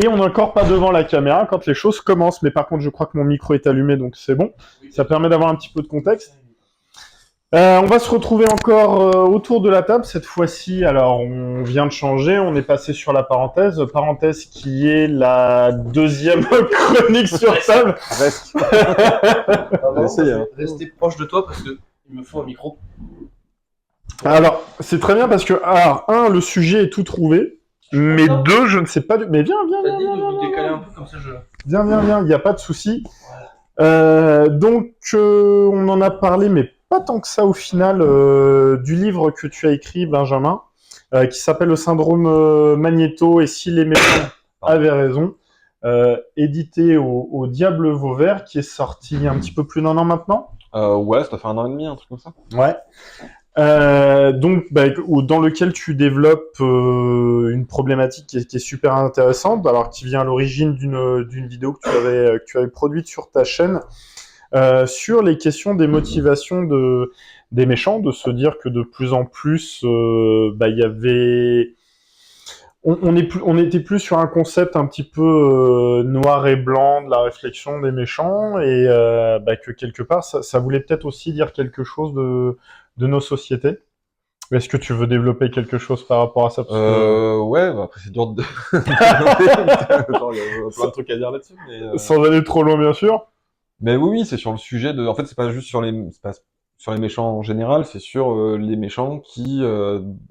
Et on n'est encore pas devant la caméra quand les choses commencent. Mais par contre, je crois que mon micro est allumé, donc c'est bon. Ça permet d'avoir un petit peu de contexte. On va se retrouver encore autour de la table cette fois-ci. Alors, on vient de changer, on est passé sur la parenthèse qui est la deuxième chronique sur table. Presque. Rester proche de toi parce que il me faut un micro. Alors, c'est très bien parce que, alors, un, le sujet est tout trouvé, mais deux, je ne sais pas. Mais viens. T'as dit de vous décaler un peu comme ça, Viens, il n'y a pas de souci. Donc, on en a parlé, mais pas tant que ça au final, du livre que tu as écrit, Benjamin, qui s'appelle Le syndrome Magnéto et si les méchants avaient raison, édité au Diable Vauvert, qui est sorti un petit peu plus d'un an maintenant. Ouais, ça fait 1 an et demi, un truc comme ça. Ouais. Donc, dans lequel tu développes une problématique qui est super intéressante, alors qui vient à l'origine d'une vidéo que tu avais produite sur ta chaîne, sur les questions des motivations des méchants, de se dire que de plus en plus, il y avait, on était plus sur un concept un petit peu noir et blanc de la réflexion des méchants, et que quelque part, ça voulait peut-être aussi dire quelque chose de nos sociétés. Est-ce que tu veux développer quelque chose par rapport à ça? Ouais, après c'est dur de... Genre, il y a plein de trucs à dire là-dessus, mais... Sans aller trop loin, bien sûr. Mais oui, c'est sur le sujet de... En fait, c'est pas juste c'est pas sur les méchants en général, c'est sur les méchants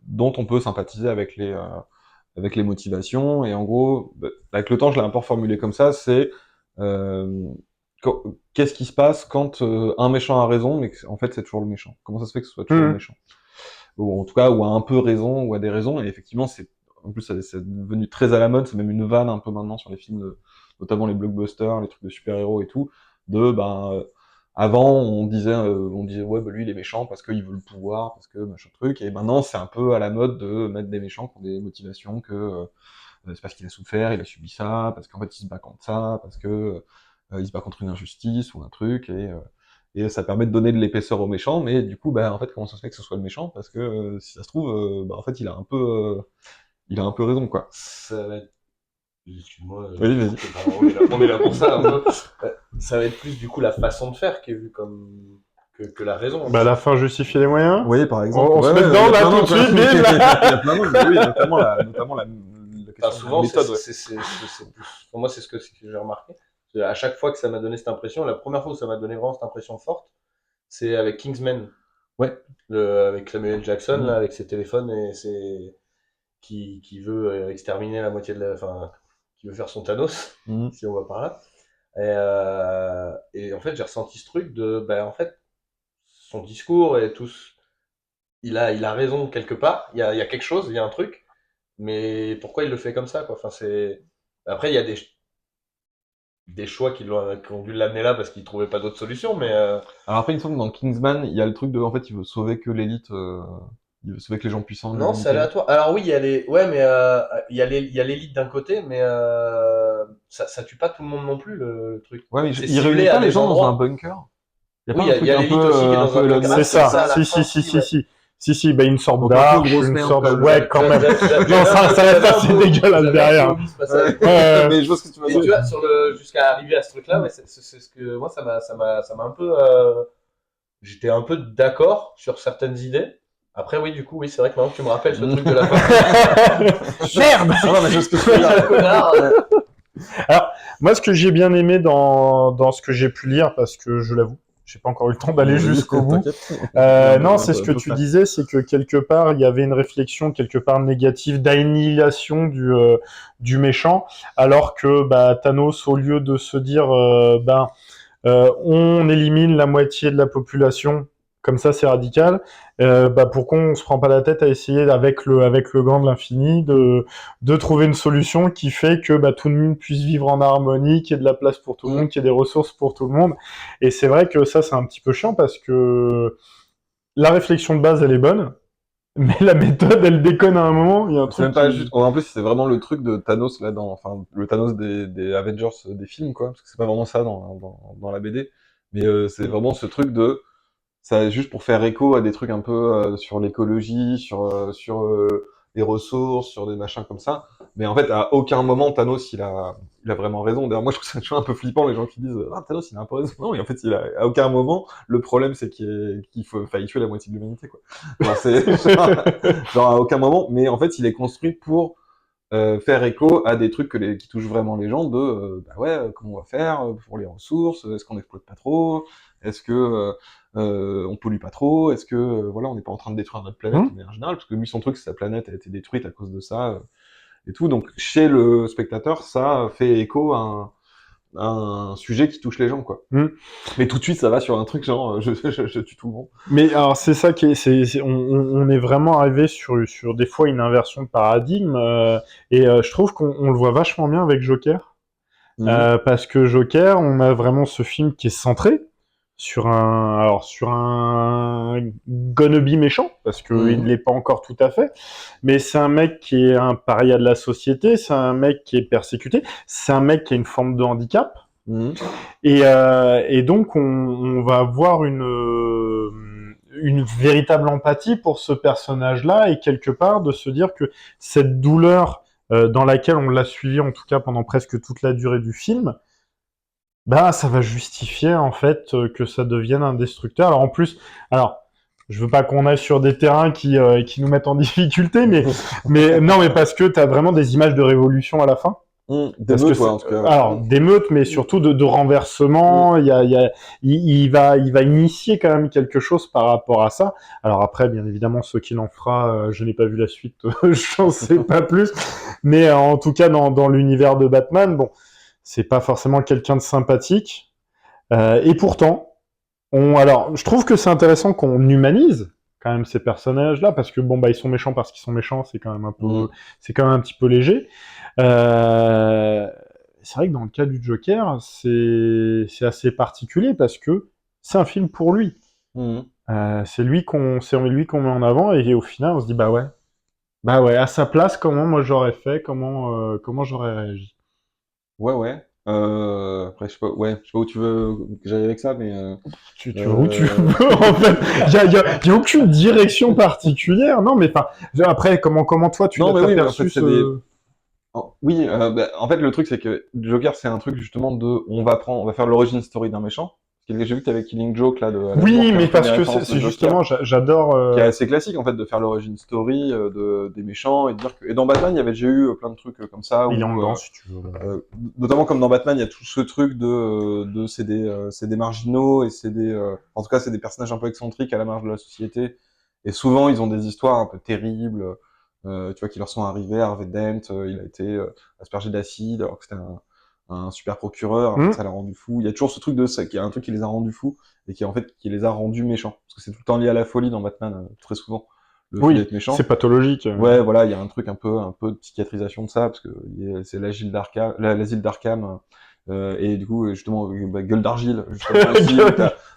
dont on peut sympathiser avec les motivations, et en gros, avec le temps, je l'ai un peu reformulé comme ça, c'est... euh, qu'est-ce qui se passe quand un méchant a raison, mais en fait c'est toujours le méchant? Comment ça se fait que ce soit toujours le méchant? Ou en tout cas, ou a un peu raison, ou a des raisons, et effectivement, en plus, c'est devenu très à la mode, c'est même une vanne un peu maintenant sur les films, notamment les blockbusters, les trucs de super-héros et tout, avant, on disait, ouais, lui, il est méchant parce qu'il veut le pouvoir, parce que machin truc, et maintenant, c'est un peu à la mode de mettre des méchants qui ont des motivations c'est parce qu'il a souffert, il a subi ça, parce qu'en fait, il se bat contre ça, parce que il se bat contre une injustice ou un truc, et ça permet de donner de l'épaisseur au méchant, mais du coup, en fait, comment ça se fait que ce soit le méchant? Parce que si ça se trouve, en fait, il a un peu raison, quoi. Ça va être... Excuse-moi, Oui, vas-y. on est là pour ça un peu. Ça va être plus du coup la façon de faire qui est vue comme que la raison. La fin justifie les moyens. Oui, par exemple. On se met dedans, là, tout de suite, Il y a plein d'autres, mais oui, notamment la Enfin, question de souvent, la méthode, ouais. pour moi, c'est ce que j'ai remarqué. À chaque fois que ça m'a donné cette impression, la première fois où ça m'a donné vraiment cette impression forte, c'est avec Kingsman. Ouais. Avec Samuel L. Jackson, là, avec ses téléphones et qui veut exterminer la moitié enfin, qui veut faire son Thanos, si on va par là. Et en fait, j'ai ressenti ce truc en fait, son discours et tout, il a raison quelque part. Il y a quelque chose, il y a un truc, mais pourquoi il le fait comme ça, quoi? Enfin, après, il y a des choix qui ont dû l'amener là parce qu'il trouvait pas d'autre solution, mais Alors après, il me semble que dans Kingsman, il y a le truc de, en fait, il veut sauver que l'élite, il veut sauver que les gens puissants de non, c'est l'humanité. aléatoire. Alors oui, mais il y a l'élite d'un côté, mais ça tue pas tout le monde non plus le truc. Ouais, mais C'est il réunit ciblé à pas les des gens dans un endroits. bunker? Il y a Oui, pas un truc y a un l'élite peu, aussi qui est dans un Elon bunker. C'est Musk, Ah, ça. à la fin, Si, une sorte donc un peu d'arche, grosse une merde, sorte de... quoi. Ouais, quand même. Non, ça reste assez dégueulasse derrière. Mais je vois ce que tu veux Mais tu dire. vois, jusqu'à arriver à ce truc-là, ouais, c'est ce que moi ça m'a un peu. J'étais un peu d'accord sur certaines idées. Après, oui, du coup, oui, c'est vrai que maintenant que tu me rappelles ce truc de la fin. Merde. Non, mais je vois ce que tu veux dire. Connard. Alors, moi, ce que j'ai bien aimé dans ce que j'ai pu lire, parce que je l'avoue, j'ai pas encore eu le temps d'aller jusqu'au bout. Non, c'est ce que tu disais, c'est que quelque part, il y avait une réflexion quelque part négative d'annihilation du méchant, alors que Thanos, au lieu de se dire, on élimine la moitié de la population, comme ça c'est radical. Pourquoi on se prend pas la tête à essayer avec le gant de l'infini de trouver une solution qui fait que tout le monde puisse vivre en harmonie, qu'il y ait de la place pour tout le monde, qu'il y ait des ressources pour tout le monde. Et c'est vrai que ça c'est un petit peu chiant parce que la réflexion de base elle est bonne, mais la méthode elle déconne à un moment. Il y a un C'est truc même pas qui... juste. En plus, c'est vraiment le truc de Thanos là enfin, le Thanos des Avengers des films, quoi. Parce que c'est pas vraiment ça dans la BD. Mais c'est vraiment ce truc de, ça juste pour faire écho à des trucs un peu sur l'écologie, sur les ressources, sur des machins comme ça. Mais en fait, à aucun moment, Thanos, il a vraiment raison. D'ailleurs, moi, je trouve ça toujours un peu flippant, les gens qui disent, ah, Thanos, il a un peu raison. Non, mais en fait, à aucun moment, le problème, c'est qu'il faut, faille tuer la moitié de l'humanité, quoi. Genre, genre, à aucun moment. Mais en fait, il est construit pour, faire écho à des trucs qui touchent vraiment les gens bah ouais, comment on va faire pour les ressources, est-ce qu'on exploite pas trop, est-ce que on pollue pas trop, est-ce que voilà, on n'est pas en train de détruire notre planète de manière générale, parce que lui son truc c'est sa planète a été détruite à cause de ça et tout, donc chez le spectateur ça fait écho à un sujet qui touche les gens, quoi. Mais tout de suite ça va sur un truc genre je tue tout le monde. Mais alors c'est ça qui est, on est vraiment arrivé sur des fois une inversion de paradigme et je trouve qu'on le voit vachement bien avec Joker parce que Joker, on a vraiment ce film qui est centré sur un gonna be méchant parce que il l'est pas encore tout à fait, mais c'est un mec qui est un paria de la société, c'est un mec qui est persécuté, c'est un mec qui a une forme de handicap. Et donc on va avoir une véritable empathie pour ce personnage-là et quelque part de se dire que cette douleur dans laquelle on l'a suivi en tout cas pendant presque toute la durée du film, bah ça va justifier en fait que ça devienne un destructeur. Alors en plus, je veux pas qu'on aille sur des terrains qui nous mettent en difficulté, mais non, mais parce que t'as vraiment des images de révolution à la fin. D'émeutes, ouais, en tout cas. Alors d'émeutes, mais surtout de renversement. Il va initier quand même quelque chose par rapport à ça. Alors après, bien évidemment, ce qu'il en fera, je n'ai pas vu la suite, j'en sais pas plus. Mais en tout cas, dans l'univers de Batman, bon, c'est pas forcément quelqu'un de sympathique. Et pourtant, alors, je trouve que c'est intéressant qu'on humanise quand même ces personnages-là, parce que bon, bah, ils sont méchants parce qu'ils sont méchants, c'est quand même c'est quand même un petit peu léger. C'est vrai que dans le cas du Joker, c'est assez particulier parce que c'est un film pour lui. C'est lui qu'on met en avant et au final on se dit bah ouais, à sa place comment moi j'aurais fait, comment j'aurais réagi. Ouais. Après, je sais pas, ouais, je sais pas où tu veux que j'aille avec ça, mais Tu vas où tu veux, en fait. Y a aucune direction particulière. Non, mais enfin, après, comment toi tu l'as perçu Oui, en fait, le truc, c'est que Joker, c'est un truc, justement, on va faire l'origin story d'un méchant. J'ai vu que t'avais Killing Joke, là, de Alan Moore, Oui, qui a mais un peu parce des que références c'est de Joker, justement, j'adore. qui est assez classique, en fait, de faire l'origin story des méchants et de dire que... Et dans Batman, il y avait déjà eu plein de trucs comme ça, Il est en où, dedans, si tu veux. notamment comme dans Batman, il y a tout ce truc de c'est des marginaux et en tout cas, c'est des personnages un peu excentriques à la marge de la société. Et souvent, ils ont des histoires un peu terribles, tu vois, qui leur sont arrivées. Harvey Dent, il a été aspergé d'acide alors que c'était un super procureur. En fait, ça l'a rendu fou. Il y a toujours ce truc de ça, qui est un truc qui les a rendus fous et qui les a rendus méchants. Parce que c'est tout le temps lié à la folie dans Batman, très souvent. Le fait d'être méchant. C'est pathologique. Ouais, voilà, il y a un truc un peu de psychiatrisation de ça, parce que c'est l'asile d'Arkham, et du coup, justement, Gueule d'Argile, justement, aussi, où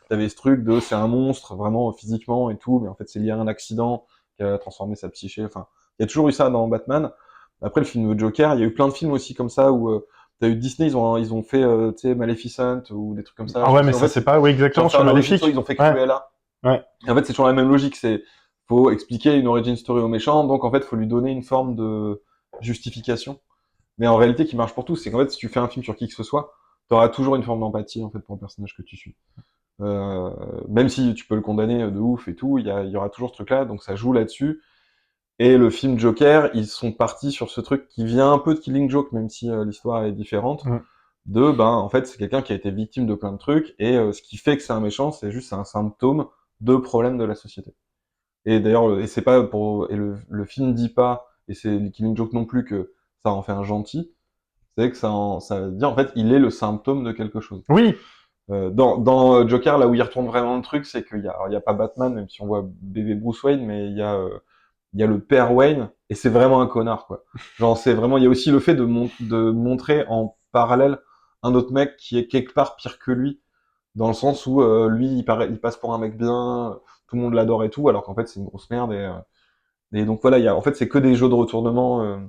t'avais ce truc de, c'est un monstre, vraiment, physiquement et tout, mais en fait, c'est lié à un accident qui a transformé sa psyché, enfin, il y a toujours eu ça dans Batman. Après, le film Joker, il y a eu plein de films aussi comme ça, où, t'as eu Disney, ils ont fait, tu sais, Maleficent, ou des trucs comme ça. Ah ouais, mais ça, c'est pas, oui, exactement, sur Maléfique. Ils ont fait Cruella. Ouais. Et en fait, c'est toujours la même logique, faut expliquer une origin story au méchant, donc en fait, faut lui donner une forme de justification. Mais en réalité, qui marche pour tous, c'est qu'en fait, si tu fais un film sur qui que ce soit, t'auras toujours une forme d'empathie, en fait, pour le personnage que tu suis. Même si tu peux le condamner de ouf et tout, il y aura toujours ce truc-là, donc ça joue là-dessus. Et le film Joker, ils sont partis sur ce truc qui vient un peu de Killing Joke, même si l'histoire est différente. En fait, c'est quelqu'un qui a été victime de plein de trucs, et ce qui fait que c'est un méchant, c'est juste un symptôme de problème de la société. Et d'ailleurs, et c'est pas pour, et le film dit pas, et c'est Killing Joke non plus, que ça en fait un gentil. C'est que ça veut dire, en fait, il est le symptôme de quelque chose. Oui. Dans Joker, là où il retourne vraiment le truc, c'est qu'il y a pas Batman, même si on voit bébé Bruce Wayne, mais il y a le père Wayne, et c'est vraiment un connard, quoi. Genre, c'est vraiment, il y a aussi le fait de montrer en parallèle un autre mec qui est quelque part pire que lui, dans le sens où lui, il passe pour un mec bien, tout le monde l'adore et tout, alors qu'en fait, c'est une grosse merde, et donc voilà, en fait, c'est que des jeux de retournement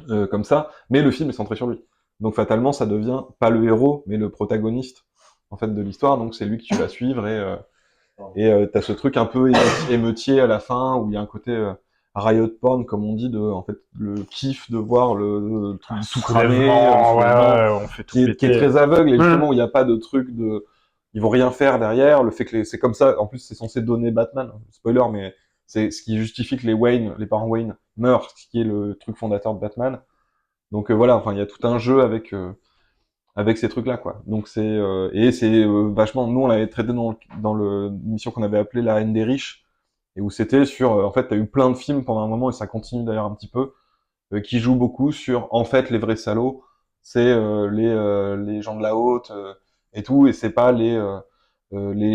comme ça, mais le film est centré sur lui. Donc fatalement, ça devient pas le héros, mais le protagoniste, en fait, de l'histoire, donc c'est lui que tu vas suivre, et t'as ce truc un peu émeutier à la fin, où il y a un côté... riot porn, comme on dit, en fait, le kiff de voir le truc tout cramé, Soulèvement, soulèvement, on fait tout qui est péter. très aveugle, et justement, où il n'y a pas de truc ils vont rien faire derrière, le fait que c'est comme ça, en plus, c'est censé donner Batman, spoiler, mais c'est ce qui justifie que les parents Wayne meurent, ce qui est le truc fondateur de Batman. Donc voilà, enfin, il y a tout un jeu avec ces trucs-là, quoi. Donc c'est vachement. Nous, on l'avait traité dans l'émission qu'on avait appelée La haine des riches, et où c'était sur. En fait, t'as eu plein de films pendant un moment, et ça continue d'ailleurs un petit peu, qui jouent beaucoup sur. En fait, les vrais salauds, c'est les gens de la haute et tout, et c'est pas les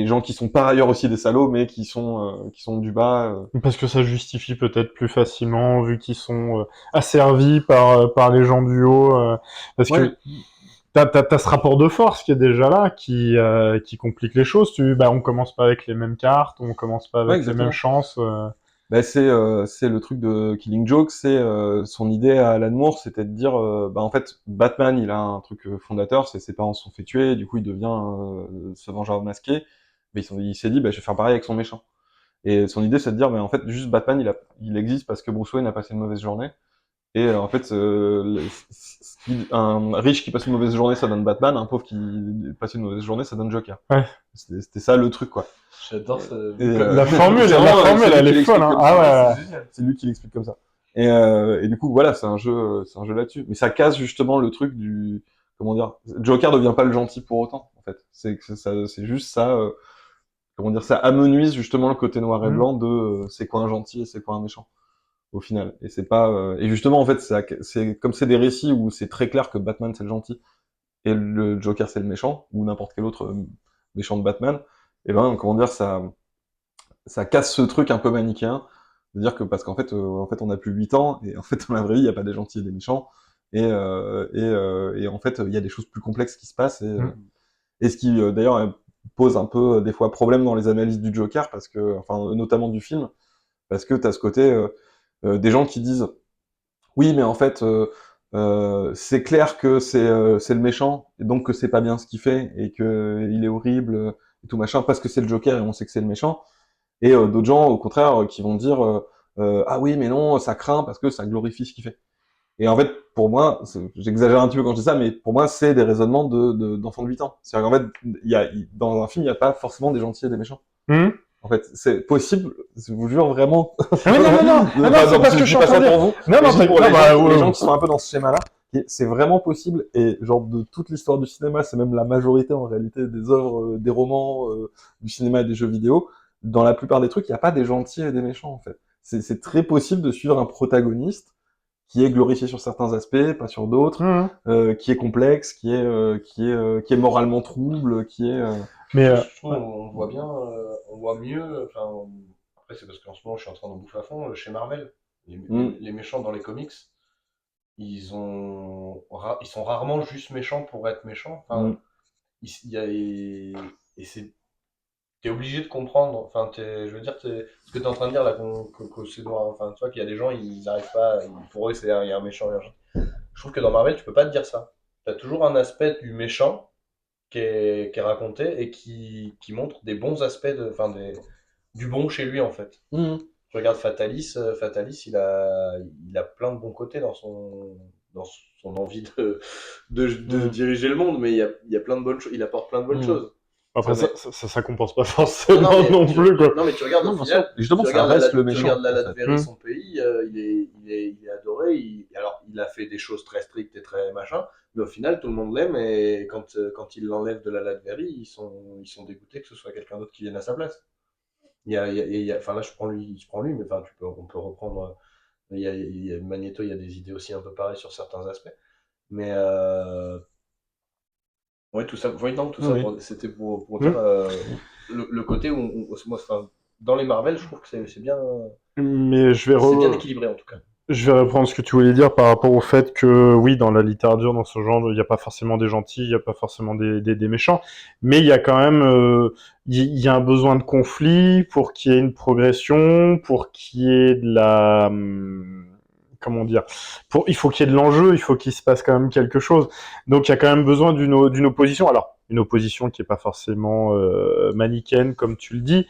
gens qui sont par ailleurs aussi des salauds, mais qui sont du bas. Parce que ça justifie peut-être plus facilement, vu qu'ils sont asservis par les gens du haut. Parce Ouais. que t'as ce rapport de force qui est déjà là, qui complique les choses. On commence pas avec les mêmes cartes, on commence pas Ouais, avec les mêmes exactement. chances. Ben c'est le truc de Killing Joke, c'est son idée à Alan Moore, c'était de dire en fait Batman il a un truc fondateur, c'est ses parents se sont fait tuer, du coup il devient ce vengeur masqué, mais il s'est dit je vais faire pareil avec son méchant. Et son idée c'est de dire en fait juste Batman il existe parce que Bruce Wayne a passé une mauvaise journée, et en fait un riche qui passe une mauvaise journée ça donne Batman, un pauvre qui passe une mauvaise journée ça donne Joker. Ouais. C'était ça le truc, quoi. J'adore ça. La formule, elle est folle. Hein. Ah ouais. C'est lui qui l'explique comme ça. Et du coup, voilà, c'est un jeu là-dessus. Mais ça casse justement le truc comment dire, Joker devient pas le gentil pour autant, en fait. C'est juste ça, comment dire, ça amenuise justement le côté noir et blanc de c'est quoi un gentil et c'est quoi un méchant, au final. Et c'est pas, et justement, en fait, c'est comme c'est des récits où c'est très clair que Batman c'est le gentil et le Joker c'est le méchant, ou n'importe quel autre méchant de Batman, et comment dire, ça casse ce truc un peu manichéen, de dire que parce qu'en fait, on a plus 8 ans, et en fait, dans la vraie vie, il n'y a pas des gentils et des méchants, et en fait, il y a des choses plus complexes qui se passent, et ce qui, d'ailleurs, pose un peu, des fois, problème dans les analyses du Joker, parce que, enfin, notamment du film, parce que t'as ce côté, des gens qui disent, oui, mais en fait, c'est clair que c'est le méchant, et donc que c'est pas bien ce qu'il fait, et que il est horrible, et tout machin, parce que c'est le Joker, et on sait que c'est le méchant. Et d'autres gens, au contraire, qui vont dire ah oui, mais non, ça craint parce que ça glorifie ce qu'il fait. Et en fait, pour moi, j'exagère un petit peu quand je dis ça, mais pour moi, c'est des raisonnements d'enfants de 8 ans. C'est-à-dire qu'en fait, dans un film, il n'y a pas forcément des gentils et des méchants. En fait, c'est possible, je vous jure vraiment. Ah mais non, c'est parce que je suis en train de dire. Pour vous. Non, Pour les gens qui sont un peu dans ce schéma-là, c'est vraiment possible. Et genre de toute l'histoire du cinéma, c'est même la majorité en réalité des œuvres, des romans, du cinéma et des jeux vidéo. Dans la plupart des trucs, il n'y a pas des gentils et des méchants en fait. C'est très possible de suivre un protagoniste qui est glorifié sur certains aspects, pas sur d'autres, qui est complexe, qui est moralement trouble, qui est. Mais je trouve on voit bien, on voit mieux. Enfin, après c'est parce qu'en ce moment je suis en train d'en bouffer à fond chez Marvel. Les méchants dans les comics, ils sont rarement juste méchants pour être méchants. Enfin, il y a et c'est t'es obligé de comprendre. Enfin, je veux dire, ce que t'es en train de dire là, que c'est noir. Enfin, tu vois qu'il y a des gens, ils arrivent pas. Pour eux, il y a un méchant, Je trouve que dans Marvel, tu peux pas te dire ça. T'as toujours un aspect du méchant qui est raconté et qui montre des bons aspects du bon chez lui en fait. Tu regardes Fatalis, Fatalis, il a plein de bons côtés dans son envie de diriger le monde, mais il y a plein de bonnes choses. Il apporte plein de bonnes choses. Après, ça compense pas forcément non plus, quoi. Non, mais tu regardes, au final, justement, tu ça regardes reste le méchant. Tu regardes la en fait. Latverie, son pays, il est adoré. Alors, il a fait des choses très strictes et très machin, mais au final, tout le monde l'aime, et quand il l'enlève de la Latverie, ils sont dégoûtés que ce soit quelqu'un d'autre qui vienne à sa place. Enfin là, je prends lui, mais enfin, on peut reprendre. Magneto, il y a des idées aussi un peu pareilles sur certains aspects. Mais ouais, tout ça, c'était pour dire le côté où, moi, enfin, dans les Marvel, je trouve que c'est bien, Mais c'est bien équilibré en tout cas. Je vais reprendre ce que tu voulais dire par rapport au fait que, oui, dans la littérature, dans ce genre, il n'y a pas forcément des gentils, il n'y a pas forcément des méchants, mais il y a quand même, il y a un besoin de conflit pour qu'il y ait une progression, pour qu'il y ait de la, comment dire, il faut qu'il y ait de l'enjeu, il faut qu'il se passe quand même quelque chose. Donc il y a quand même besoin d'une opposition. Alors, une opposition qui est pas forcément manichéenne comme tu le dis,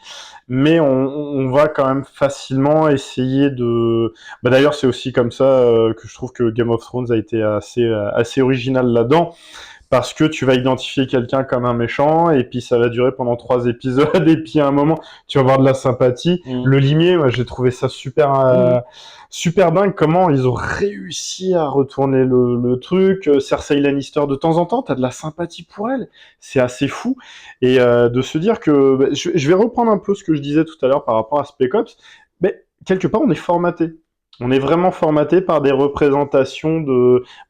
mais on va quand même facilement essayer de. Bah d'ailleurs c'est aussi comme ça que je trouve que Game of Thrones a été assez original là-dedans. Parce que tu vas identifier quelqu'un comme un méchant, et puis ça va durer pendant 3 épisodes, et puis à un moment, tu vas avoir de la sympathie. Le limier, moi, j'ai trouvé ça super dingue, comment ils ont réussi à retourner le truc. Cersei Lannister, de temps en temps, t'as de la sympathie pour elle. C'est assez fou. Et de se dire que... Bah, je vais reprendre un peu ce que je disais tout à l'heure par rapport à Spec Ops. Mais quelque part, on est formaté. On est vraiment formaté par des représentations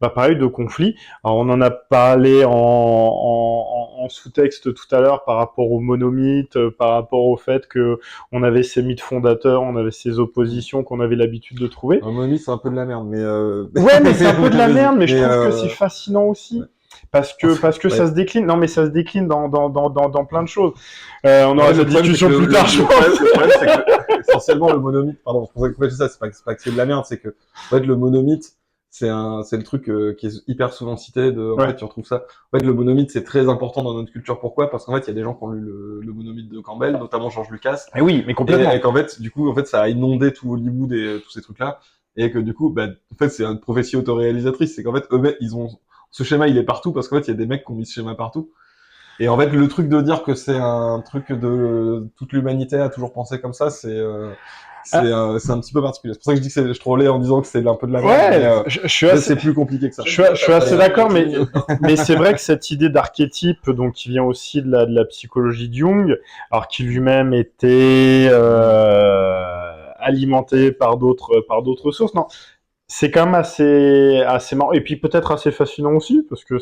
pareil, de conflits. Alors, on en a parlé en sous-texte tout à l'heure par rapport au monomythe, par rapport au fait que on avait ces mythes fondateurs, on avait ces oppositions qu'on avait l'habitude de trouver. Un Momi, c'est un peu de la merde, mais Ouais, mais c'est un peu de la merde, mais je trouve que c'est fascinant aussi. Ouais. Parce que Ouais. ça se décline. Non, mais ça se décline dans plein de choses. On aura Ouais, cette discussion plus tard, je pense. Le problème, c'est que, essentiellement, le monomythe, pardon, c'est pour ça que je dis ça, c'est pas que c'est de la merde, c'est que, en fait, le monomythe, c'est le truc qui est hyper souvent cité en Ouais. fait, tu retrouves ça. En fait, le monomythe, c'est très important dans notre culture. Pourquoi? Parce qu'en fait, il y a des gens qui ont lu le monomythe de Campbell, notamment George Lucas. Et oui, mais complètement. Et qu'en fait, du coup, en fait, ça a inondé tout Hollywood et tous ces trucs-là. Et que du coup, bah, en fait, c'est une prophétie autoréalisatrice. C'est qu'en fait, eux, ils ont, ce schéma, il est partout parce qu'en fait, il y a des mecs qui ont mis ce schéma partout. Et en fait, le truc de dire que c'est un truc de toute l'humanité a toujours pensé comme ça, c'est un petit peu particulier. C'est pour ça que je dis que je trollais en disant que c'est un peu de la merde. Ouais, Mais, je suis assez, c'est plus compliqué que ça. je suis assez d'accord, mais c'est vrai que cette idée d'archétype, donc qui vient aussi de la psychologie de Jung, alors qui lui-même était alimenté par d'autres sources, non, c'est quand même assez marrant, et puis peut-être assez fascinant aussi, parce que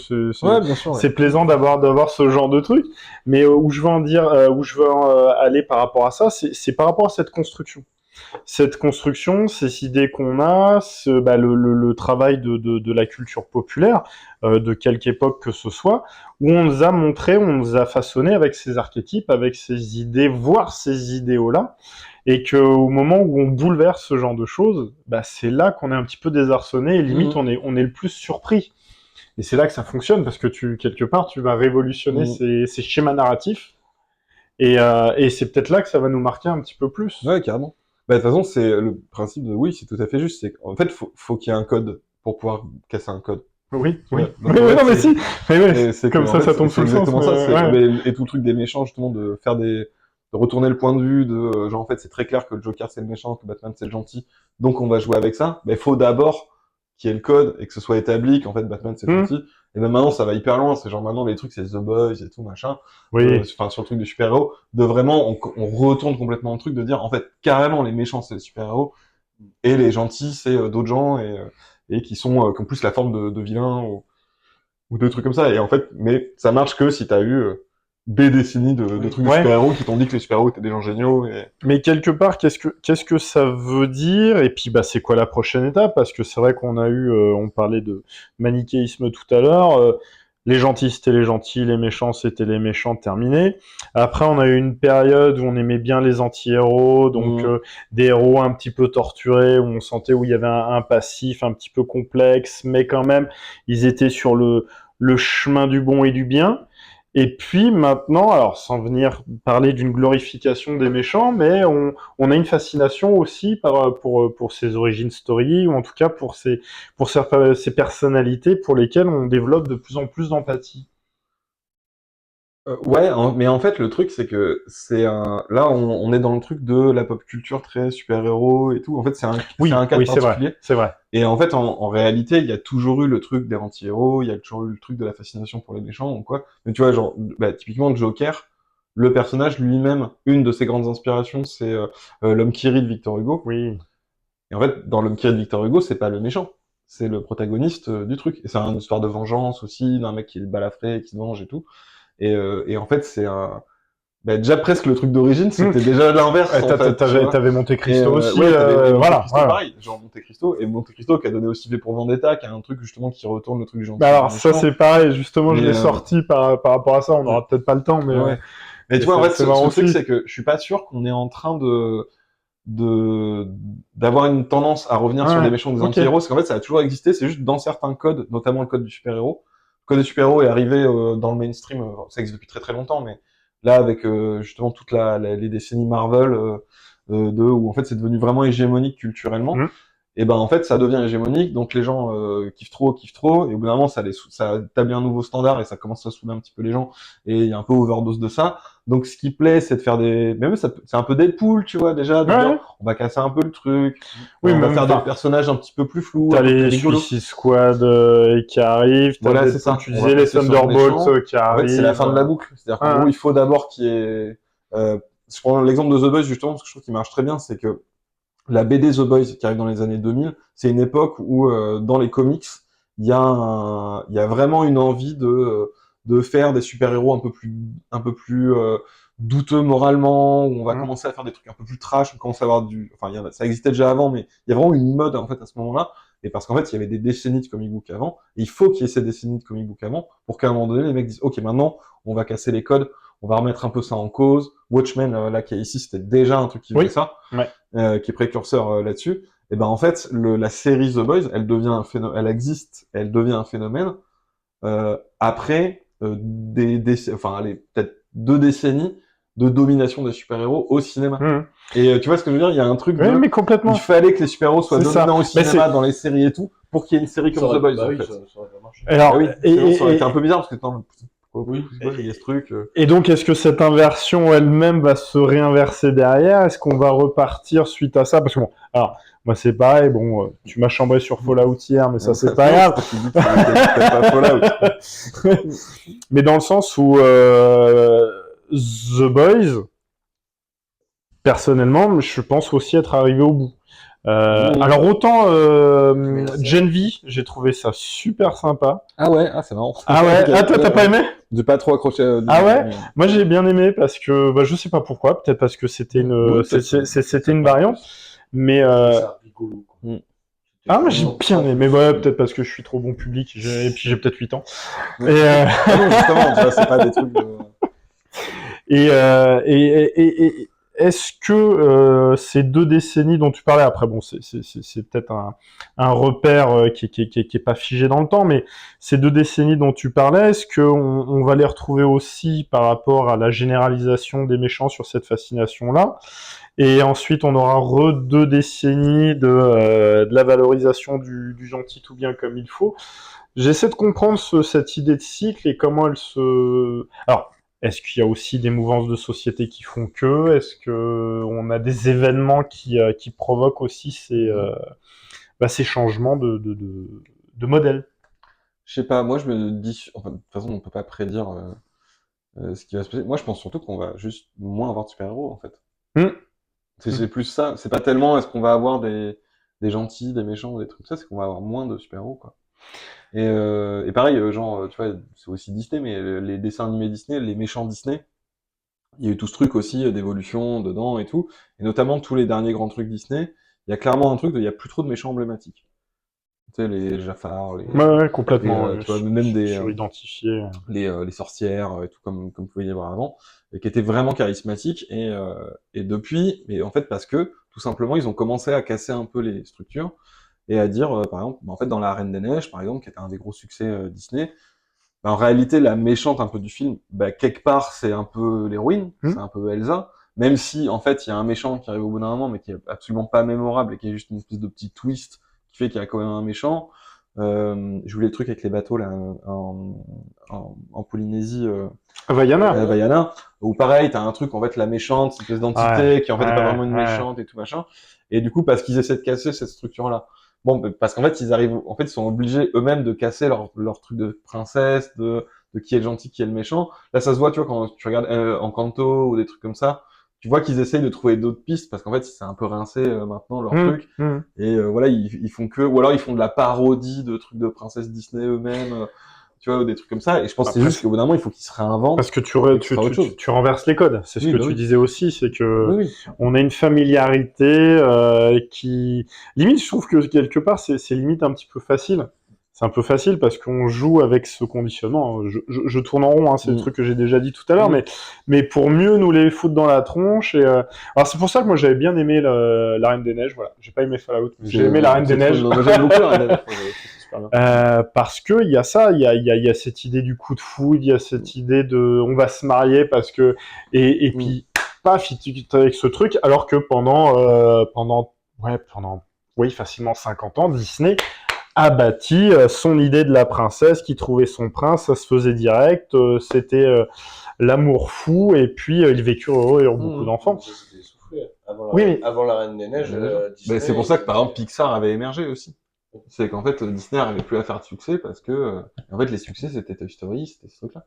Ouais, bien sûr. Ouais. c'est plaisant d'avoir ce genre de truc. Mais où je veux en dire, où je veux aller par rapport à ça, c'est par rapport à cette construction. Cette construction, ces idées qu'on a, le travail de la culture populaire, de quelque époque que ce soit, où on nous a montré, on nous a façonné avec ces archétypes, avec ces idées, voire ces idéaux-là, et qu'au moment où on bouleverse ce genre de choses, c'est là qu'on est un petit peu désarçonné, et limite on est le plus surpris. Et c'est là que ça fonctionne, parce que quelque part, tu vas révolutionner ces schémas narratifs, et c'est peut-être là que ça va nous marquer un petit peu plus. Ouais, carrément. Bah, de toute façon, c'est le principe de, oui, c'est tout à fait juste. C'est qu'en fait, faut qu'il y ait un code pour pouvoir casser un code. Oui, Ouais. oui. Donc, Oui, en fait, non, mais si. Mais ouais, c'est comme que, ça, en fait, ça tombe sous c'est le sens. exactement ça. Ouais. Et tout le truc des méchants, justement, de faire de retourner le point de vue genre, en fait, c'est très clair que le Joker, c'est le méchant, que Batman, c'est le gentil. Donc, on va jouer avec ça. Mais il faut d'abord qu'il y ait le code et que ce soit établi qu'en fait, Batman, c'est le gentil. Et même maintenant, ça va hyper loin. C'est genre, maintenant, les trucs, c'est The Boys et tout, machin. Oui. Enfin, sur le truc des super-héros. De vraiment, on retourne complètement le truc de dire, en fait, carrément, les méchants, c'est les super-héros. Et les gentils, c'est d'autres gens et qui sont, qui ont plus la forme de vilains ou de trucs comme ça. Et en fait, mais ça marche que si t'as eu des décennies de trucs de Ouais. super-héros qui t'ont dit que les super-héros étaient des gens géniaux. Mais quelque part, qu'est-ce que ça veut dire? Et puis, c'est quoi la prochaine étape? Parce que c'est vrai qu'on a eu, on parlait de manichéisme tout à l'heure. Les gentils, c'était les gentils, les méchants, c'était les méchants, terminé. Après, on a eu une période où on aimait bien les anti-héros, donc des héros un petit peu torturés, où on sentait où il y avait un passif un petit peu complexe, mais quand même, ils étaient sur le chemin du bon et du bien. Et puis maintenant, alors sans venir parler d'une glorification des méchants, mais on a une fascination aussi pour ces origin story, ou en tout cas pour ces personnalités pour lesquelles on développe de plus en plus d'empathie. Ouais, mais en fait, le truc, c'est que là, on est dans le truc de la pop culture très super-héros et tout. En fait, c'est un cas particulier. C'est vrai. Et en fait, en réalité, il y a toujours eu le truc des anti-héros, il y a toujours eu le truc de la fascination pour les méchants ou quoi. Mais tu vois, genre, typiquement, Joker, le personnage lui-même, une de ses grandes inspirations, c'est l'homme qui rit de Victor Hugo. Oui. Et en fait, dans l'homme qui rit de Victor Hugo, c'est pas le méchant, c'est le protagoniste du truc. Et c'est une histoire de vengeance aussi, d'un mec qui est balafré, qui se venge et tout. Et en fait, c'est déjà presque le truc d'origine, c'était déjà l'inverse. T'avais Monte Cristo aussi. Ouais, t'avais Monte voilà. Cristo, pareil, genre Monte Cristo, et Monte Cristo qui a donné aussi V pour Vendetta, qui a un truc justement qui retourne le truc du gentil. Alors ça c'est pareil, justement, je l'ai Mais, sorti par rapport à ça. On n'aura peut-être pas le temps, mais. Ouais. Mais tu vois, en fait, ce truc, c'est que je suis pas sûr qu'on est en train d'avoir une tendance à revenir sur des méchants des anti-héros, parce qu'en fait, ça a toujours existé, c'est juste dans certains codes, notamment le code du super-héros, code des super-héros est arrivé dans le mainstream, ça existe depuis très très longtemps, mais là avec justement toute les décennies Marvel où en fait c'est devenu vraiment hégémonique culturellement. Mhm. Et ben en fait ça devient hégémonique, donc les gens kiffent trop, et au bout d'un moment ça établit un nouveau standard et ça commence à saouler un petit peu les gens, et il y a un peu overdose de ça. Donc ce qui plaît, c'est de faire même c'est un peu Deadpool, tu vois déjà, de Ouais. dire, on va casser un peu le truc, Oui, on va même faire pas. des personnages un petit peu plus flous, T'as un peu plus les rigolos. Suicide Squad qui arrivent, t'as Voilà, des, c'est ça. tu On va disais les passer sur le Thunderbolts méchant. qui En fait, c'est la arrivent. fin de la boucle. C'est-à-dire qu'en Ouais. gros, il faut d'abord qu'il y ait... je prends l'exemple de The Boys, justement, parce que je trouve qu'il marche très bien, c'est que la BD The Boys, qui arrive dans les années 2000, c'est une époque où, dans les comics, il y a vraiment une envie de faire des super-héros un peu plus douteux moralement, où on va commencer à faire des trucs un peu plus trash, on commence à avoir enfin, ça existait déjà avant, mais il y a vraiment une mode, en fait, à ce moment-là. Et parce qu'en fait, il y avait des décennies de comic book avant, et il faut qu'il y ait ces décennies de comic book avant, pour qu'à un moment donné, les mecs disent, OK, maintenant, on va casser les codes, on va remettre un peu ça en cause. Watchmen, là, qui est ici, c'était déjà un truc qui faisait ça, qui est précurseur là-dessus. Et ben, en fait, la série The Boys, elle devient un phénomène, elle existe, elle devient un phénomène, après, enfin, allez, peut-être 2 décennies de domination des super-héros au cinéma. Et tu vois ce que je veux dire? Il y a un truc Oui, mais complètement. il fallait que les super-héros soient dominants au cinéma, dans les séries et tout, pour qu'il y ait une série comme The Boys, en fait. Ça aurait pas marché. Alors, oui, sinon, ça aurait été un peu bizarre, parce que Oui. il y a ce truc. Et donc, est-ce que cette inversion elle-même va se réinverser derrière? Est-ce qu'on va repartir suite à ça? Parce que bon, alors, moi c'est pareil, bon, tu m'as chambré sur Fallout hier, mais ça c'est pas grave. Pas Fallout. Mais dans le sens où The Boys, personnellement, je pense aussi être arrivé au bout. Alors autant Gen V, j'ai trouvé ça super sympa. Ah ouais, c'est marrant. Ah ouais, toi t'as pas aimé? De pas trop accrocher. Ah ouais, moi j'ai bien aimé parce que je sais pas pourquoi, peut-être parce que c'était une variante, mais Ça rigolo. ah moi j'ai bien aimé, ouais, peut-être parce que je suis trop bon public et puis j'ai peut-être 8 ans. Non, justement, tu vois, c'est pas des trucs et est-ce que ces 2 décennies dont tu parlais, après bon, c'est peut-être un repère qui est pas figé dans le temps, mais ces 2 décennies dont tu parlais, est-ce qu'on va les retrouver aussi par rapport à la généralisation des méchants sur cette fascination-là? Et ensuite, on aura 2 décennies de la valorisation du gentil tout bien comme il faut. J'essaie de comprendre cette idée de cycle et comment elle se... Alors, est-ce qu'il y a aussi des mouvances de société qui font que? Est-ce que on a des événements qui provoquent aussi ces changements de modèle? Je sais pas, moi je me dis, enfin, de toute façon on peut pas prédire ce qui va se passer. Moi je pense surtout qu'on va juste moins avoir de super-héros en fait. C'est plus ça, c'est pas tellement est-ce qu'on va avoir des gentils, des méchants, des trucs comme ça, c'est qu'on va avoir moins de super-héros quoi. Et pareil, genre, tu vois, c'est aussi Disney, mais les dessins animés Disney, les méchants Disney, il y a eu tout ce truc aussi d'évolution dedans et tout, et notamment tous les derniers grands trucs Disney, il y a clairement un truc il y a plus trop de méchants emblématiques. Tu sais, les Jafar, Ouais, complètement. tu vois, même des suridentifiés. les sorcières et tout comme vous pouvez y voir avant, et qui étaient vraiment charismatiques, et depuis, mais en fait parce que tout simplement ils ont commencé à casser un peu les structures et à dire par exemple, en fait dans La Reine des Neiges par exemple, qui était un des gros succès Disney, en réalité la méchante un peu du film, quelque part c'est un peu l'héroïne, c'est un peu Elsa, même si en fait il y a un méchant qui arrive au bout d'un moment mais qui est absolument pas mémorable et qui est juste une espèce de petit twist qui fait qu'il y a quand même un méchant. Je voulais le truc avec les bateaux là en Polynésie, Vaiana, où pareil t'as un truc en fait la méchante, cette espèce d'entité qui en fait est pas vraiment une méchante et tout machin, et du coup parce qu'ils essaient de casser cette structure là, bon parce qu'en fait ils sont obligés eux-mêmes de casser leur truc de princesse, de qui est le gentil, qui est le méchant. Là ça se voit, tu vois, quand tu regardes Encanto ou des trucs comme ça, tu vois qu'ils essayent de trouver d'autres pistes parce qu'en fait c'est un peu rincé maintenant leur truc, et voilà ils font ou alors ils font de la parodie de trucs de princesse Disney eux-mêmes, tu vois, des trucs comme ça, et je pense que c'est juste qu'au bout d'un moment il faut qu'ils se réinventent parce que tu renverses les codes, c'est ce que tu disais aussi, c'est que on a une familiarité qui limite, je trouve que quelque part c'est limite un petit peu facile. C'est un peu facile parce qu'on joue avec ce conditionnement. Je tourne en rond, c'est le truc que j'ai déjà dit tout à l'heure, mais pour mieux nous les foutre dans la tronche. Alors c'est pour ça que moi j'avais bien aimé La Reine des Neiges. Voilà, j'ai pas aimé Fallout, mais j'ai aimé La Reine des Neiges. J'aime beaucoup La Reine des Neiges. super bien. Parce que il y a ça, il y a cette idée du coup de foudre, il y a cette idée de on va se marier parce que et puis paf, il avec ce truc, alors que pendant oui facilement 50 ans, Disney a bâti son idée de la princesse qui trouvait son prince, ça se faisait direct, c'était l'amour fou et puis ils vécurent heureux et eurent beaucoup d'enfants. Ça, c'était essoufflé. Oui, mais Avant la Reine des Neiges, Disney. Mais c'est pour ça que par exemple Pixar avait émergé aussi. C'est qu'en fait Disney n'arrivait plus à faire de succès parce que en fait les succès c'était Toy Story, c'était ce truc-là.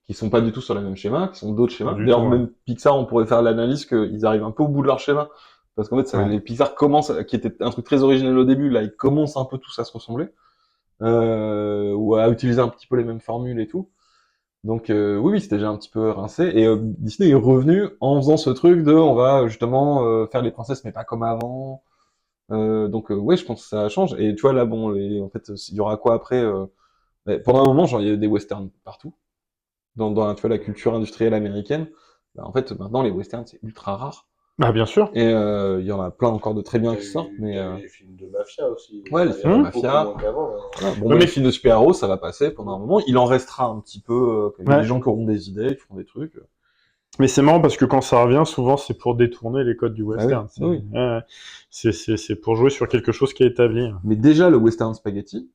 Qui sont pas du tout sur le même schéma, qui sont d'autres schémas. D'ailleurs même Pixar, on pourrait faire l'analyse qu'ils arrivent un peu au bout de leur schéma. Parce qu'en fait, les Pixar commencent, qui était un truc très original au début, là, ils commencent un peu tous à se ressembler, ou à utiliser un petit peu les mêmes formules et tout. Donc oui, c'était déjà un petit peu rincé. Et Disney est revenu en faisant ce truc de, on va justement faire les princesses, mais pas comme avant. Donc ouais, je pense que ça change. Et tu vois là, bon, en fait, il y aura quoi après pendant un moment, genre, il y a des westerns partout. Dans tu vois, la culture industrielle américaine. En fait, maintenant, les westerns, c'est ultra rare. Ah bien sûr. Et il y en a plein encore de très bien qui sortent, mais les films de mafia aussi. Ouais, les films de mafia. Bon, mais les films de super-héros, ça va passer pendant un moment. Il en restera un petit peu. Il y a des gens qui auront des idées, qui font des trucs. Mais c'est marrant parce que quand ça revient, souvent c'est pour détourner les codes du western. C'est pour jouer sur quelque chose qui est établi. Mais déjà le western spaghetti,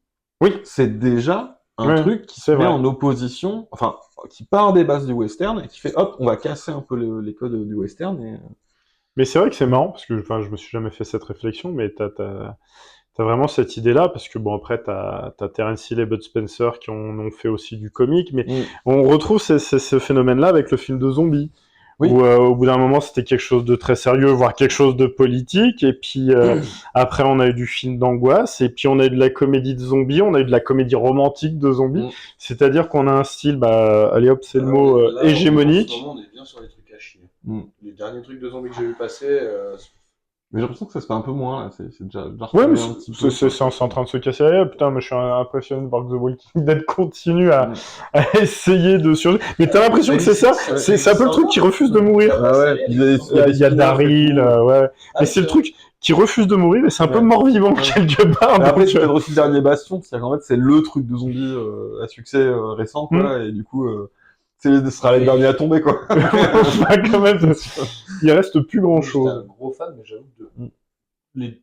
c'est déjà un truc qui se met en opposition, enfin, qui part des bases du western et qui fait hop, on va casser un peu les codes du western. Mais c'est vrai que c'est marrant parce que je me suis jamais fait cette réflexion, mais t'as vraiment cette idée-là parce que bon après t'as Terence Hill et Bud Spencer qui ont fait aussi du comique, mais on retrouve ce phénomène-là avec le film de zombies. Où au bout d'un moment c'était quelque chose de très sérieux, voire quelque chose de politique, et puis après on a eu du film d'angoisse, et puis on a eu de la comédie de zombies, on a eu de la comédie romantique de zombies, c'est-à-dire qu'on a un style, allez hop c'est le mot, là, hégémonique. En ce moment, on est bien sur les trucs à chier. Les derniers trucs de zombies que j'ai vu passer... Mais j'ai l'impression que ça se fait un peu moins, là. C'est déjà ouais, mais c'est en train de se casser la gueule. Putain, moi, je suis impressionné de voir que The Walking Dead continue à essayer de survivre. Mais t'as l'impression que c'est ça? C'est un peu le truc qui refuse de mourir. Ah ouais. Il y a Daryl, ouais. Mais c'est le truc qui refuse de mourir, et c'est un peu mort-vivant, quelque part. Mais après, c'est peut-être aussi le dernier bastion. C'est-à-dire qu'en fait, c'est le truc de zombie à succès récent, quoi. Et du coup, ce sera les derniers à tomber, quoi. Quand même, il reste plus grand-chose. J'étais un gros fan, mais j'avoue que les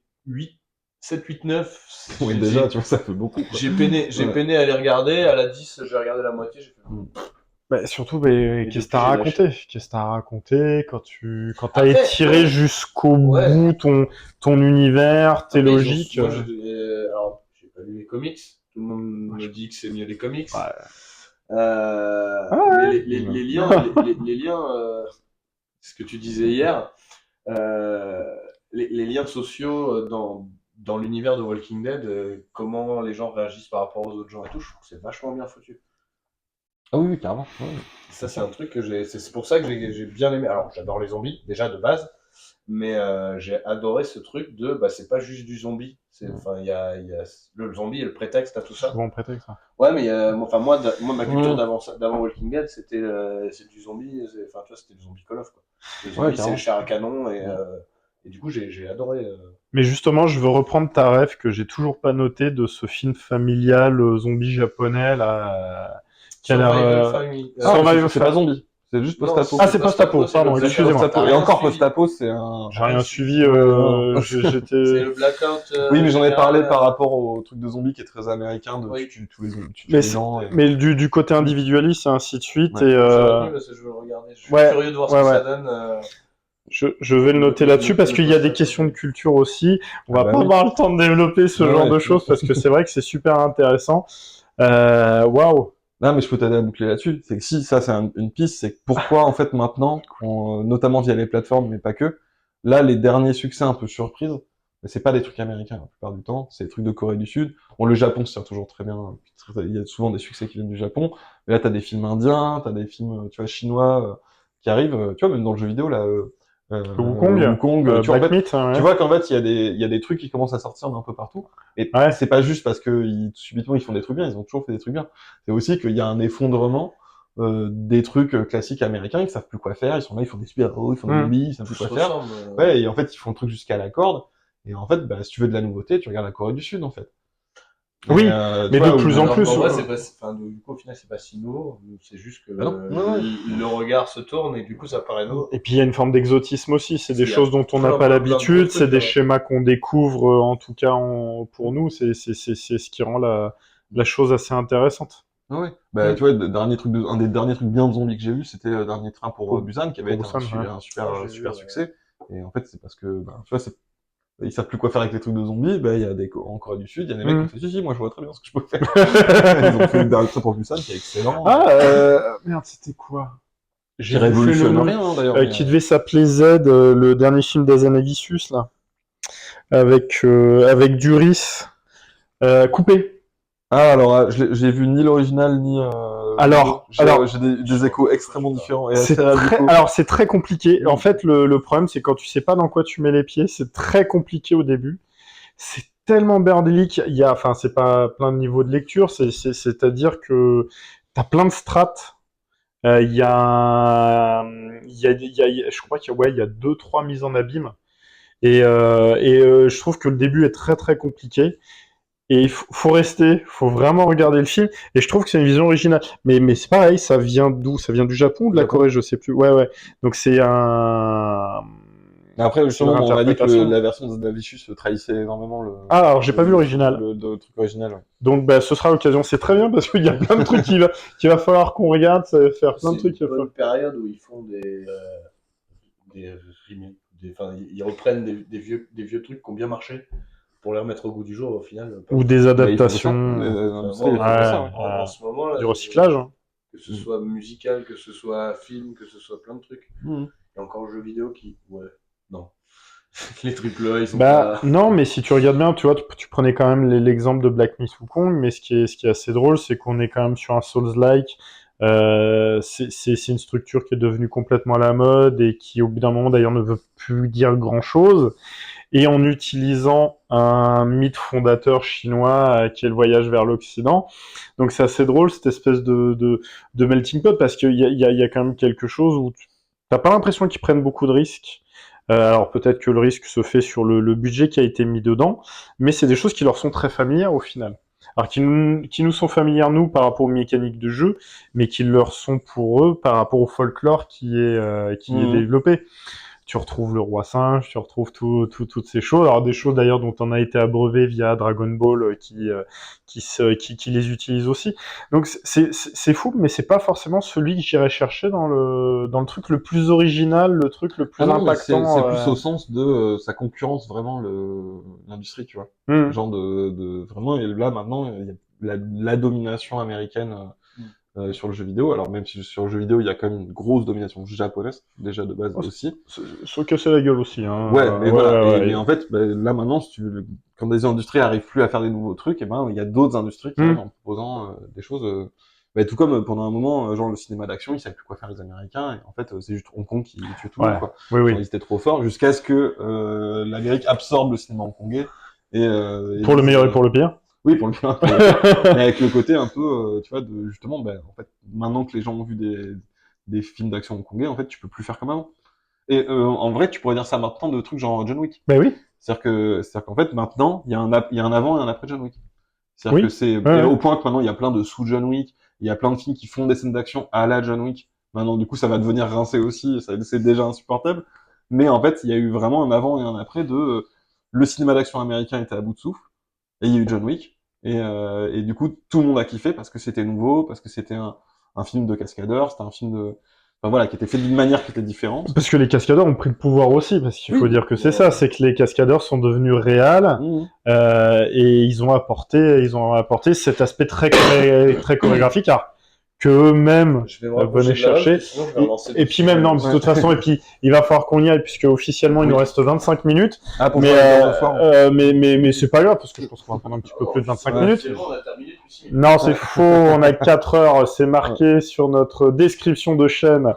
7, 8, 9... Oui, déjà, tu vois, ça fait beaucoup. J'ai peiné à les regarder, à la 10, j'ai regardé la moitié, j'ai fait... Surtout, qu'est-ce que t'as raconté? Qu'est-ce que t'as raconté quand t'as étiré jusqu'au bout ton univers, tes logiques? Alors, j'ai pas lu les comics. Tout le monde me dit que c'est mieux les comics. Ouais. Mais les liens, ce que tu disais hier, les liens sociaux dans l'univers de Walking Dead, comment les gens réagissent par rapport aux autres gens et tout, je trouve que c'est vachement bien foutu. Ah oui, carrément. Ouais. Ça, c'est un truc que c'est pour ça que j'ai bien aimé. Alors, j'adore les zombies, déjà de base, mais j'ai adoré ce truc de, c'est pas juste du zombie. Enfin, il y a le zombie et le prétexte à tout ça. Souvent prétexte. Ouais, mais moi, ma culture d'avant Walking Dead, c'était du zombie. Enfin, tu vois, c'était du zombie Call of, quoi. Le zombie, c'est le chair à canon, et du coup, j'ai adoré. Mais justement, je veux reprendre ta ref que j'ai toujours pas noté de ce film familial zombie japonais là. Survival Family. C'est pas zombie. C'est juste post-apo. Ah, c'est post-apo, pardon, excusez-moi. Et encore post-apo, c'est un... J'ai rien suivi, j'étais... C'est le blackout... oui, mais j'en ai parlé par rapport au truc de zombie qui est très américain, de tu tues les gens. Mais du côté individualiste, et ainsi de suite, et parce que je veux le regarder. Je suis curieux de voir ce que ça donne. Je vais le noter là-dessus parce qu'il y a des questions de culture aussi. On va pas avoir le temps de développer ce genre de choses parce que c'est vrai que c'est super intéressant. Waouh! Non, mais je peux t'aider à boucler là-dessus. C'est que si ça, c'est une piste, c'est que pourquoi, en fait, maintenant, notamment via les plateformes, mais pas que, là, les derniers succès un peu surprises, c'est pas des trucs américains, la plupart du temps, c'est des trucs de Corée du Sud. Bon, le Japon se tire toujours très bien. Il y a souvent des succès qui viennent du Japon. Mais là, t'as des films indiens, t'as des films, tu vois, chinois, qui arrivent, tu vois, même dans le jeu vidéo, là, Wukong, tu vois, Black Myth, tu vois qu'en fait, il y a des trucs qui commencent à sortir d'un peu partout. Et c'est pas juste parce que subitement ils font des trucs bien, ils ont toujours fait des trucs bien. C'est aussi qu'il y a un effondrement des trucs classiques américains, ils savent plus quoi faire, ils sont là, ils font des super-héros, ils font des zombies, ils savent plus quoi faire. Ouais, et en fait, ils font le truc jusqu'à la corde. Et en fait, si tu veux de la nouveauté, tu regardes la Corée du Sud, en fait. Oui, tu mais vois, de où- plus en Alors plus, qu'en vrai, ouais. c'est pas, enfin, du coup, au final, c'est pas si nouveau. C'est juste que Ah non, ouais. le regard se tourne et du coup, ça paraît nouveau. Et puis il y a une forme d'exotisme aussi, c'est des Il y a choses dont on n'a plein, pas plein, plein de gros l'habitude, c'est trucs, des hein. schémas qu'on découvre, en tout cas pour nous, c'est ce qui rend la chose assez intéressante. Ouais. Bah, Mm. tu vois, un des derniers trucs bien de zombies que j'ai vu, c'était le dernier train pour Busan, qui avait Pour été Busan, ouais. un super, Ah, j'ai super vu, ouais. succès. Et en fait, c'est parce que, bah, tu vois, ils savent plus quoi faire avec les trucs de zombies. Bah, il y a en Corée du Sud, il y a des mecs qui ont fait, si, moi, je vois très bien ce que je peux faire. Ils ont fait le dernier train pour Busan, qui est excellent. Ah, merde, c'était quoi? Qui J'ai bouffé le révolutionne nom. rien, hein, d'ailleurs. Qui devait s'appeler Z, le dernier film d'Azanavicius, là, avec Duris, coupé. Ah, alors, j'ai vu ni l'original, ni, Alors, j'ai des échos extrêmement différents et c'est assez radicaux. alors c'est très compliqué. En Mm. fait, le problème, c'est quand tu sais pas dans quoi tu mets les pieds, c'est très compliqué au début. C'est tellement bordélique. Enfin, c'est pas plein de niveaux de lecture. C'est-à-dire que t'as plein de strates. Il y a, je crois il y a deux, trois mises en abîme. Je trouve que le début est très très compliqué. Et faut rester, faut vraiment regarder le film. Et je trouve que c'est une vision originale. Mais c'est pareil, ça vient d'où? Ça vient du Japon ou de la Japon. Corée? Je sais plus. Ouais, ouais. Donc c'est un. Après, C'est justement, une on m'a dit que interprétation. la version de Vicious trahissait énormément Ah, alors j'ai pas vu l'original. le truc original. Ouais. Donc bah, ce sera l'occasion. C'est très bien parce qu'il y a plein de trucs qu'il va falloir qu'on regarde. Ça va faire plein de C'est trucs. une bonne période où ils font des remakes, enfin, ils reprennent des vieux trucs qui ont bien marché pour les remettre au goût du jour. Au final, pas Ou beaucoup. des Bah, ils font que ça. adaptations. L'industrie, ils Moi, font que Ouais, ça, ouais. en ce moment, là, du recyclage. Hein. que ce soit musical, que ce soit film, que ce soit plein de trucs. Mhm. Il y a encore le jeu vidéo qui. Ouais, non. Les triple A, ils sont Bah pas. non, mais si tu regardes bien, tu vois, tu prenais quand même l'exemple de Black Myth Wukong, mais ce qui est assez drôle, c'est qu'on est quand même sur un Souls-like. C'est une structure qui est devenue complètement à la mode et qui, au bout d'un moment, d'ailleurs, ne veut plus dire grand-chose. Et en utilisant un mythe fondateur chinois qui est le voyage vers l'Occident. Donc c'est assez drôle, cette espèce de melting pot, parce qu'il y a quand même quelque chose où t'as pas l'impression qu'ils prennent beaucoup de risques. Alors peut-être que le risque se fait sur le budget qui a été mis dedans, mais c'est des choses qui leur sont très familières au final. Alors qui nous sont familières nous par rapport aux mécaniques de jeu, mais qui leur sont pour eux par rapport au folklore qui est Mhm. développé. Tu retrouves le roi singe, tu retrouves toutes ces choses. Alors des choses d'ailleurs dont on a été abreuvé via Dragon Ball qui les utilise aussi. Donc c'est fou, mais c'est pas forcément celui que j'irais chercher dans le truc le plus original, le truc le plus Ah non, mais c'est impactant. plus au sens de ça concurrence vraiment l'industrie, tu vois. Hmm. Genre vraiment, et là maintenant, il y a la domination américaine sur le jeu vidéo. Alors même si sur le jeu vidéo, il y a quand même une grosse domination japonaise, déjà de base Oh, aussi. se casser la gueule aussi. Hein. Ouais, mais voilà. Ouais. Mais en fait, bah, là maintenant, si quand des industries arrivent plus à faire des nouveaux trucs, et ben il y a d'autres industries qui arrivent en proposant des choses. Bah, tout comme pendant un moment, genre le cinéma d'action, ils savaient plus quoi faire les Américains, et en fait, c'est juste Hong Kong qui tue tout le monde, quoi. Oui. Genre, ils étaient trop forts jusqu'à ce que l'Amérique absorbe le cinéma hongkongais. Et Pour le meilleur et pour le pire. Oui, pour le pire. Mais avec le côté un peu, tu vois, de justement, ben, en fait, maintenant que les gens ont vu des films d'action hongkongais, en fait, tu peux plus faire comme avant. Et en vrai, tu pourrais dire ça maintenant de trucs genre John Wick. Ben oui. C'est-à-dire qu'en fait, maintenant, il y a un avant et un après John Wick. C'est-à-dire Oui. que et au point que maintenant, il y a plein de sous-John Wick, il y a plein de films qui font des scènes d'action à la John Wick. Maintenant, du coup, ça va devenir rincé aussi, et c'est déjà insupportable. Mais en fait, il y a eu vraiment un avant et un après le cinéma d'action américain était à bout de souffle, et il y a eu John Wick. Et du coup, tout le monde a kiffé parce que c'était nouveau, parce que c'était un film de cascadeur, c'était un film enfin voilà, qui était fait d'une manière qui était différente. Parce que les cascadeurs ont pris le pouvoir aussi, parce qu'il faut dire que c'est ça, c'est que les cascadeurs sont devenus réels et ils ont apporté cet aspect très chorégraphique. Alors, que eux-mêmes venaient chercher. Et puis même, non, de toute façon, et puis il va falloir qu'on y aille, puisque officiellement il nous reste 25 minutes. Ah, pour mais, mais c'est pas grave, parce que je pense qu'on va prendre un petit peu plus de 25 minutes. On a terminé aussi. Non, c'est faux, on a 4 heures, c'est marqué sur notre description de chaîne.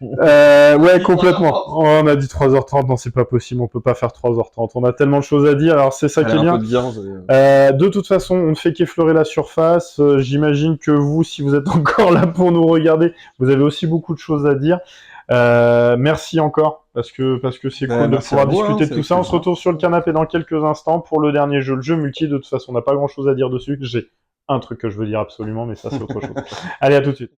Ouais, complètement. Oh, on a dit 3h30, non, c'est pas possible, on peut pas faire 3h30. On a tellement de choses à dire, alors c'est ça qui est bien. De toute façon, on ne fait qu'effleurer la surface. J'imagine que vous, si vous êtes encore là pour nous regarder, vous avez aussi beaucoup de choses à dire. Merci encore, parce que c'est Ben, cool de merci à pouvoir vous, hein, discuter c'est de tout avec ça. On se plaisir. retrouve sur le canapé dans quelques instants pour le dernier jeu, le jeu multi. De toute façon, on n'a pas grand chose à dire dessus. J'ai un truc que je veux dire absolument, mais ça, c'est autre chose. Allez, à tout de suite.